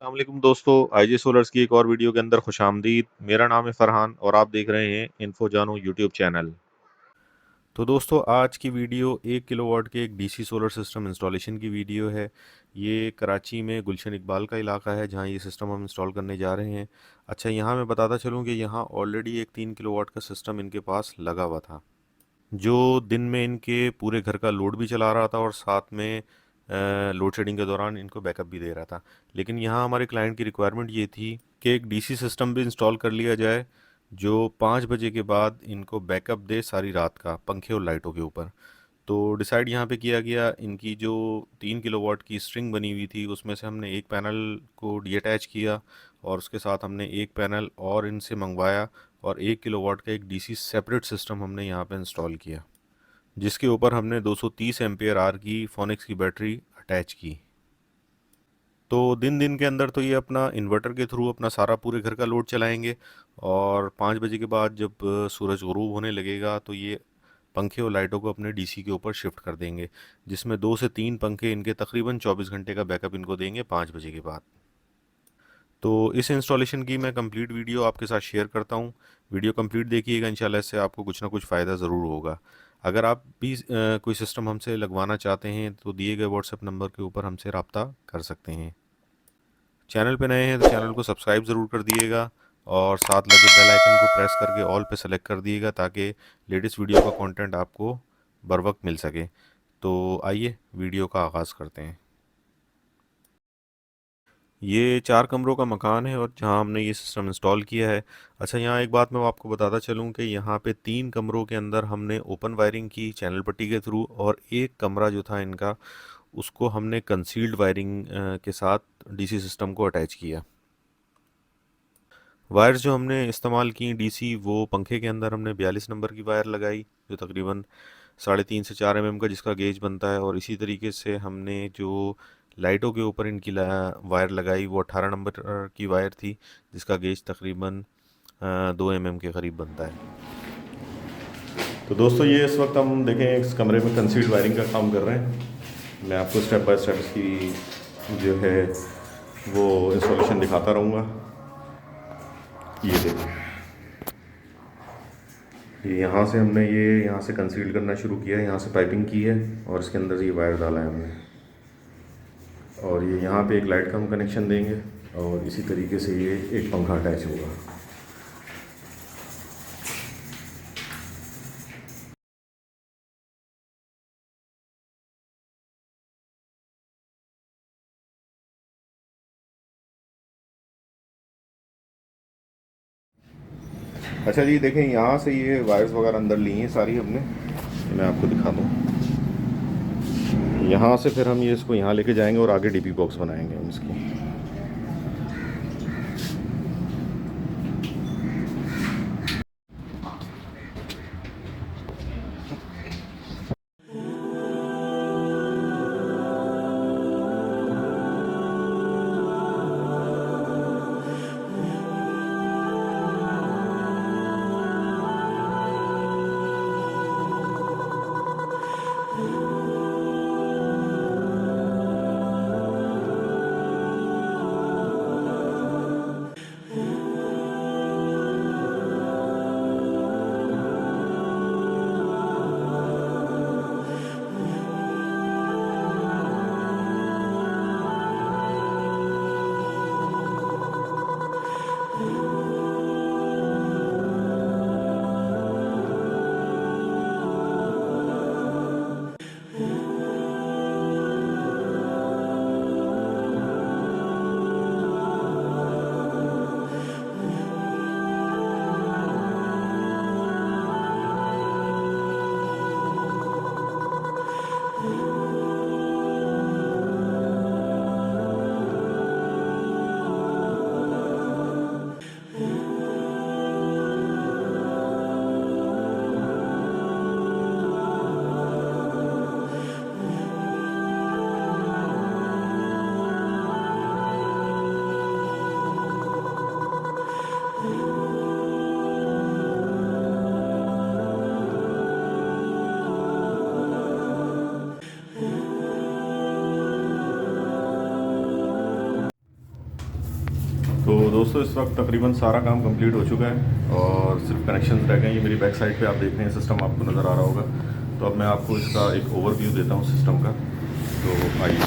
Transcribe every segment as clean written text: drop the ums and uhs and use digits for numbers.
अस्सलाम वालेकुम दोस्तों, आईजी सोलर्स की एक और वीडियो के अंदर खुश आमदीद। मेरा नाम है फरहान और आप देख रहे हैं इन्फो जानू यूट्यूब चैनल। तो दोस्तों, आज की वीडियो 1 किलोवाट के एक डीसी सोलर सिस्टम इंस्टॉलेशन की वीडियो है। ये कराची में गुलशन इकबाल का इलाका है जहाँ ये सिस्टम हम इंस्टॉल करने जा रहे हैं। अच्छा, यहाँ मैं बताता चलूँ कि यहाँ ऑलरेडी एक 3 किलोवाट का सिस्टम इनके पास लगा हुआ था, जो दिन में इनके पूरे घर का लोड भी चला रहा था और साथ में लोड शेडिंग के दौरान इनको बैकअप भी दे रहा था। लेकिन यहाँ हमारे क्लाइंट की रिक्वायरमेंट ये थी कि एक डीसी सिस्टम भी इंस्टॉल कर लिया जाए जो 5 बजे के बाद इनको बैकअप दे सारी रात का, पंखे और लाइटों के ऊपर। तो डिसाइड यहाँ पे किया गया, इनकी जो 3 किलोवाट की स्ट्रिंग बनी हुई थी उसमें से हमने एक पैनल को डी अटैच किया और उसके साथ हमने एक पैनल और इनसे मंगवाया और 1 किलोवाट का एक डीसी सेपरेट सिस्टम हमने यहाँ पे इंस्टॉल किया, जिसके ऊपर हमने 230 एम्पियर आर की फोनिक्स की बैटरी अटैच की। तो दिन दिन के अंदर तो ये अपना इन्वर्टर के थ्रू अपना सारा पूरे घर का लोड चलाएंगे और 5 बजे के बाद जब सूरज गुरूब होने लगेगा तो ये पंखे और लाइटों को अपने डीसी के ऊपर शिफ्ट कर देंगे, जिसमें 2 से 3 पंखे इनके तकरीबन 24 घंटे का बैकअप इनको देंगे 5 बजे के बाद। तो इस इंस्टॉलेशन की मैं कंप्लीट वीडियो आपके साथ शेयर करता हूँ। वीडियो कंप्लीट देखिएगा, इंशाल्लाह इससे आपको कुछ ना कुछ फ़ायदा ज़रूर होगा। अगर आप भी कोई सिस्टम हमसे लगवाना चाहते हैं तो दिए गए व्हाट्सएप नंबर के ऊपर हमसे रब्ता कर सकते हैं। चैनल पे नए हैं तो चैनल को सब्सक्राइब ज़रूर कर दिएगा और साथ लगे बेल आइकन को प्रेस करके ऑल पे सेलेक्ट कर दिएगा ताकि लेटेस्ट वीडियो का कंटेंट आपको बर वक्त मिल सके। तो आइए वीडियो का आगाज़ करते हैं। ये 4 कमरों का मकान है और जहाँ हमने ये सिस्टम इंस्टॉल किया है। अच्छा, यहाँ एक बात मैं आपको बताता चलूँ कि यहाँ पे 3 कमरों के अंदर हमने ओपन वायरिंग की चैनल पट्टी के थ्रू और एक कमरा जो था इनका उसको हमने कंसील्ड वायरिंग के साथ डीसी सिस्टम को अटैच किया। वायर्स जो हमने इस्तेमाल की डीसी, वो पंखे के अंदर हमने 42 नंबर की वायर लगाई जो तकरीबन 3.5 से 4 mm का जिसका गेज बनता है, और इसी तरीके से हमने जो लाइटों के ऊपर इनकी वायर लगाई वो 18 नंबर की वायर थी जिसका गेज तकरीबन 2 mm के करीब बनता है। तो दोस्तों, ये इस वक्त हम देखें इस कमरे में कंसील्ड वायरिंग का काम कर रहे हैं। मैं आपको स्टेप बाय स्टेप इसकी जो है वो इंस्टॉलेशन दिखाता रहूँगा। ये देखिए, ये यहाँ से कंसील करना शुरू किया है, यहाँ से पाइपिंग की है और इसके अंदर ये वायर डाला है हमने, और ये यहाँ पे एक लाइट का हम कनेक्शन देंगे और इसी तरीके से ये एक पंखा अटैच होगा। अच्छा जी, देखें यहाँ से ये वायर्स वगैरह अंदर ली हैं सारी हमने, मैं आपको दिखा दूँ। यहाँ से फिर हम ये इसको यहाँ लेके जाएंगे और आगे डीपी बॉक्स बनाएंगे हम इसकी। दोस्तों इस वक्त तकरीबन सारा काम कंप्लीट हो चुका है और सिर्फ कनेक्शंस रह गए हैं। ये मेरी बैक साइड पे आप देख रहे हैं सिस्टम आपको नज़र आ रहा होगा। तो अब मैं आपको इसका एक ओवरव्यू देता हूँ सिस्टम का। तो आइए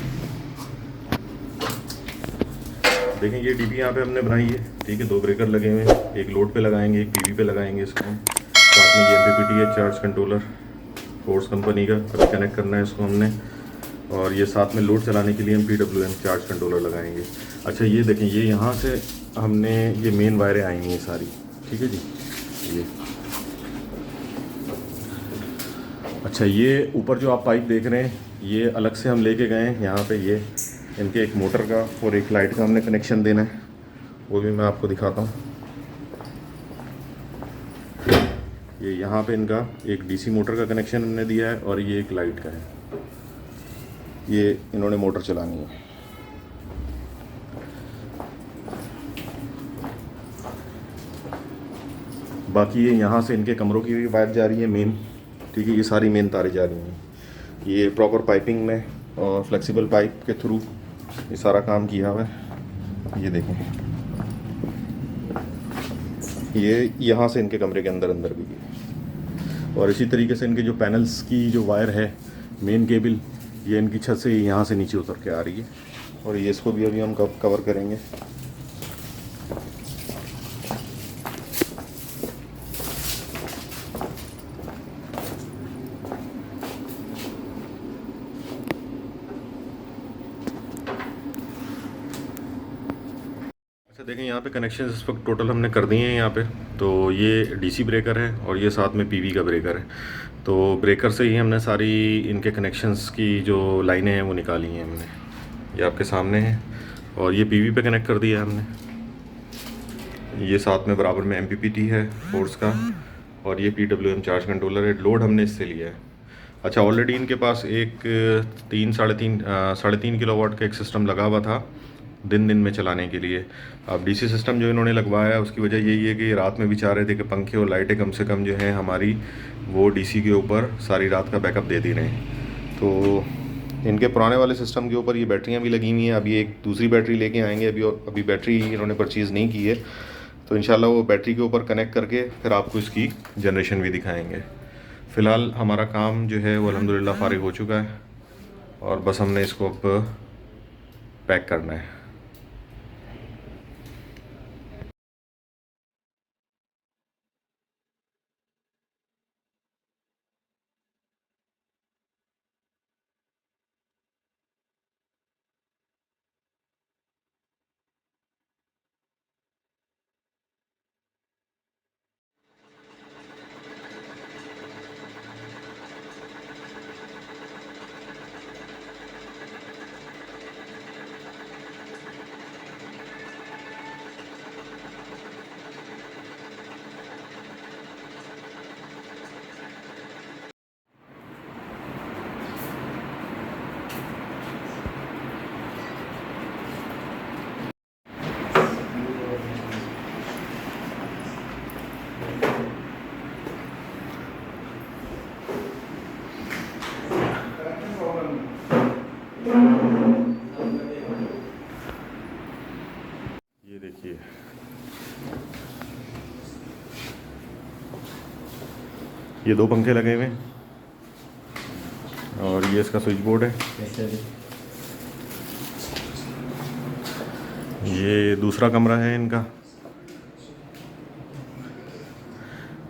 देखें, ये डीपी यहाँ पे हमने बनाई है, ठीक है। 2 ब्रेकर लगे हुए हैं, एक लोड पे लगाएंगे, एक पीवी पे लगाएंगे इसको। साथ में ये एमपीपीटी है, चार्ज कंट्रोलर, फोर्स कंपनी का, अभी कनेक्ट करना है इसको हमने। और ये साथ में लोड चलाने के लिए हम PWM चार्ज कंट्रोलर लगाएंगे। अच्छा ये देखें, ये यहाँ से हमने ये मेन वायरें आई हैं सारी, ठीक है जी। ये अच्छा, ये ऊपर जो आप पाइप देख रहे हैं ये अलग से हम लेके गए हैं यहाँ पे। ये इनके एक मोटर का और एक लाइट का हमने कनेक्शन देना है, वो भी मैं आपको दिखाता हूँ। ये यहाँ पे इनका एक डीसी मोटर का कनेक्शन हमने दिया है और ये एक लाइट का है। ये इन्होंने मोटर चलानी है। बाकी ये यहाँ से इनके कमरों की भी वायर जा रही है मेन, ठीक है। ये सारी मेन तारें जा रही हैं, ये प्रॉपर पाइपिंग में और फ्लेक्सिबल पाइप के थ्रू ये सारा काम किया हुआ है। ये देखें, ये यहाँ से इनके कमरे के अंदर भी है। और इसी तरीके से इनके जो पैनल्स की जो वायर है, मेन केबल, ये इनकी छत से यहाँ से नीचे उतर के आ रही है। और ये इसको भी अभी हम कवर करेंगे। अच्छा देखें, यहाँ पे कनेक्शन इस वक्त टोटल हमने कर दिए हैं यहाँ पे। तो ये डीसी ब्रेकर है और ये साथ में पीवी का ब्रेकर है। तो ब्रेकर से ही हमने सारी इनके कनेक्शंस की जो लाइनें हैं वो निकाली हैं हमने, ये आपके सामने है। और ये पीवी पे कनेक्ट कर दिया है हमने। ये साथ में बराबर में एमपीपीटी है फोर्स का, और ये PWM चार्ज कंट्रोलर है। लोड हमने इससे लिया है। अच्छा, ऑलरेडी इनके पास एक 3 साढ़े तीन किलोवाट का एक सिस्टम लगा हुआ था दिन में चलाने के लिए। अब डीसी सिस्टम जो इन्होंने लगवाया है उसकी वजह यही है कि रात में भी चाह रहे थे कि पंखे और लाइटें कम से कम जो है हमारी वो डीसी के ऊपर सारी रात का बैकअप दे दी रहे हैं। तो इनके पुराने वाले सिस्टम के ऊपर ये बैटरियां भी लगी हुई हैं। अभी एक दूसरी बैटरी लेके आएंगे अभी, और अभी बैटरी इन्होंने परचेज़ नहीं की है। तो इंशाल्लाह वो बैटरी के ऊपर कनेक्ट करके फिर आपको इसकी जनरेशन भी दिखाएँगे। फ़िलहाल हमारा काम जो है वो अल्हम्दुलिल्लाह फ़ारिग हो चुका है और बस हमने इसको अब पैक करना है। ये देखिए, ये 2 पंखे लगे हुए हैं और ये इसका स्विच बोर्ड है। ये दूसरा कमरा है इनका।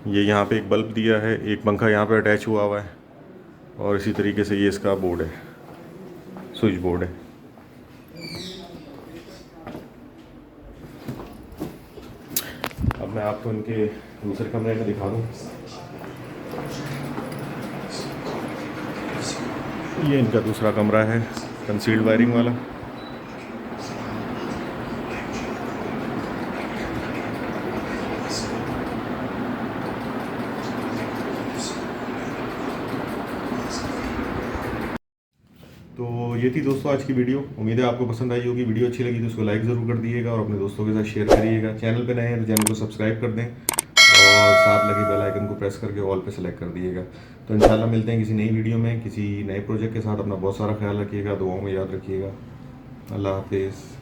ये यहाँ पे एक बल्ब दिया है, एक पंखा यहाँ पे अटैच हुआ है और इसी तरीके से ये इसका बोर्ड है, स्विच बोर्ड है। अब मैं आपको इनके दूसरे कमरे में दिखा दूँ। ये इनका दूसरा कमरा है, कंसील्ड वायरिंग वाला। तो ये थी दोस्तों आज की वीडियो। उम्मीद है आपको पसंद आई होगी। वीडियो अच्छी लगी तो उसको लाइक ज़रूर कर दिएगा और अपने दोस्तों के साथ शेयर करिएगा। चैनल पे नए हैं तो चैनल को सब्सक्राइब कर दें और साथ लगे बेल आइकन को प्रेस करके ऑल पे सेलेक्ट कर दिएगा। तो इंशाल्लाह मिलते हैं किसी नई वीडियो में किसी नए प्रोजेक्ट के साथ। अपना बहुत सारा ख्याल रखिएगा, दुआओं में याद रखिएगा। अल्लाह हाफिज़।